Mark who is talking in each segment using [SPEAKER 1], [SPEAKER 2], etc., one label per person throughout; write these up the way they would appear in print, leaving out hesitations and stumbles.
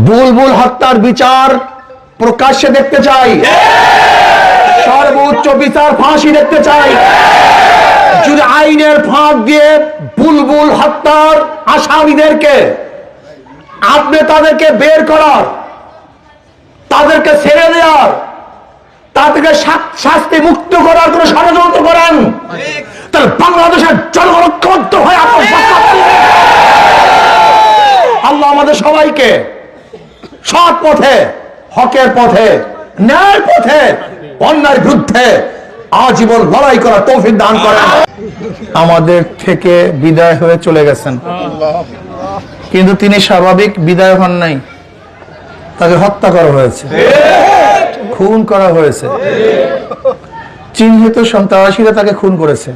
[SPEAKER 1] বুলবুল হত্যার বিচার প্রকাশ্যে দেখতে চাই, সর্বোচ্চ বিচার ফাঁসি দেখতে চাই। যদি আইনের ফাঁক দিয়ে বুলবুল হত্যার আসামিদেরকে আপনি তাদেরকে বের করার, তাদেরকে ছেড়ে দেওয়ার, তাদেরকে শাস্তি মুক্ত করার কোন ষড়যন্ত্র করেন, তাহলে বাংলাদেশের জনগণ ঐক্যবদ্ধ হয়ে আল্লাহ আমাদের সবাইকে সৎ পথে, হকের পথে, ন্যায়ের পথে, অন্যায়ের বিরুদ্ধে আজীবন লড়াই করার তৌফিক দান করেন। আমাদের থেকে বিদায় হয়ে চলে গেছেন, কিন্তু তিনি স্বাভাবিক বিদায় হন নাই, তাকে হত্যা করা হয়েছে, খুন করা হয়েছে। চিহ্নিত সন্ত্রাসীরা তাকে খুন করেছে।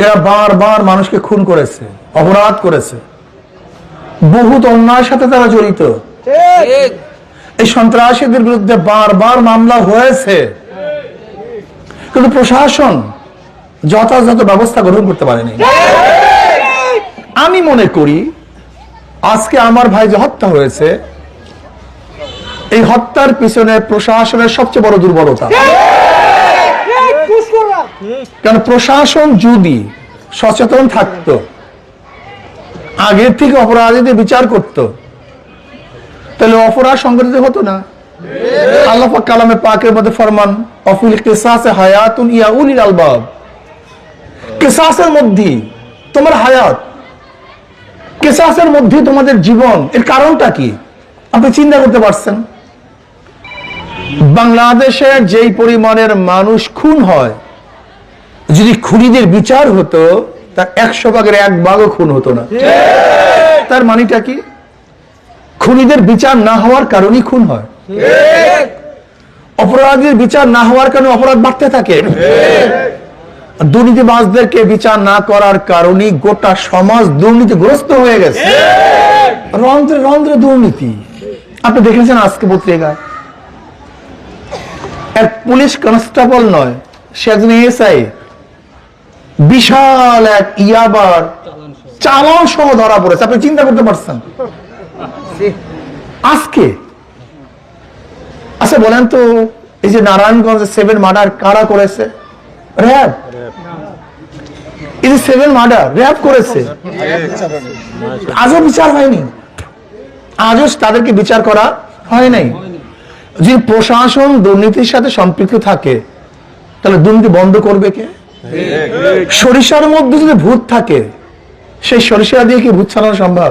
[SPEAKER 1] এরা বারবার মানুষকে খুন করেছে, অপরাধ করেছে, বহুত অন্যায়ের সাথে তারা জড়িত। এই সন্ত্রাসীদের বিরুদ্ধে বারবার মামলা হয়েছে, কিন্তু প্রশাসন যথাযথ ব্যবস্থা গ্রহণ করতে পারেনি। আমি মনে করি আজকে আমার ভাই যে হত্যা হয়েছে, এই হত্যার পিছনে প্রশাসনের সবচেয়ে বড় দুর্বলতা। কারণ প্রশাসন যদি সচেতন থাকতো, আগের থেকে অপরাধীদের বিচার করত, তাহলে অপরাধ সংগঠিত হতো না। আল্লাহ পাক কালামে পাকের মধ্যে ফরমান, অফিল কিসাসে হায়াতুন ইয়া উলিল আলবাব। কিসাসের মধ্যে তোমার হায়াত, কিসাসের মধ্যে তোমাদের জীবন। এর কারণটা কি আপনি চিন্তা করতে পারছেন? বাংলাদেশে যেই পরিমাণের মানুষ খুন হয়, যদি খুনিদের বিচার হতো তার 100 ভাগের 1 ভাগও খুন হতো না। তার মানেটা কি? খুনিদের বিচার না হওয়ার কারণেই খুন হয়, অপরাধীর বিচার না হওয়ার কারণে অপরাধ বাড়তে থাকে। দুর্নীতিবাজদেরকে বিচার না করার কারণে গোটা সমাজ দুর্নীতিগ্রস্ত হয়ে গেছে। রন্ধ্রে রন্ধ্রে দুর্নীতি। আপনি দেখেছেন আজকে পত্রিকায় এক পুলিশ কনস্টেবল নয়, সে একজন এসআই, বিশাল এক ইয়াবার চালান সহ ধরা পড়েছে। আপনি চিন্তা করতে পারছেন আজকে? আচ্ছা বলেন তো, এই যে নারায়ণগঞ্জে 7 মার্ডার কারা করেছে? র‍্যাব। এই যে 7 মার্ডার র‍্যাব করেছে, আজও বিচার হয়নি, আজও তাদেরকে বিচার করা হয় নাই। যদি প্রশাসন দুর্নীতির সাথে সম্পৃক্ত থাকে, তাহলে দুর্নীতি বন্ধ করবে কে? সরিষার মধ্যে যদি ভূত থাকে, সেই সরিষা দিয়ে কি ভূত ছাড়ানো সম্ভব?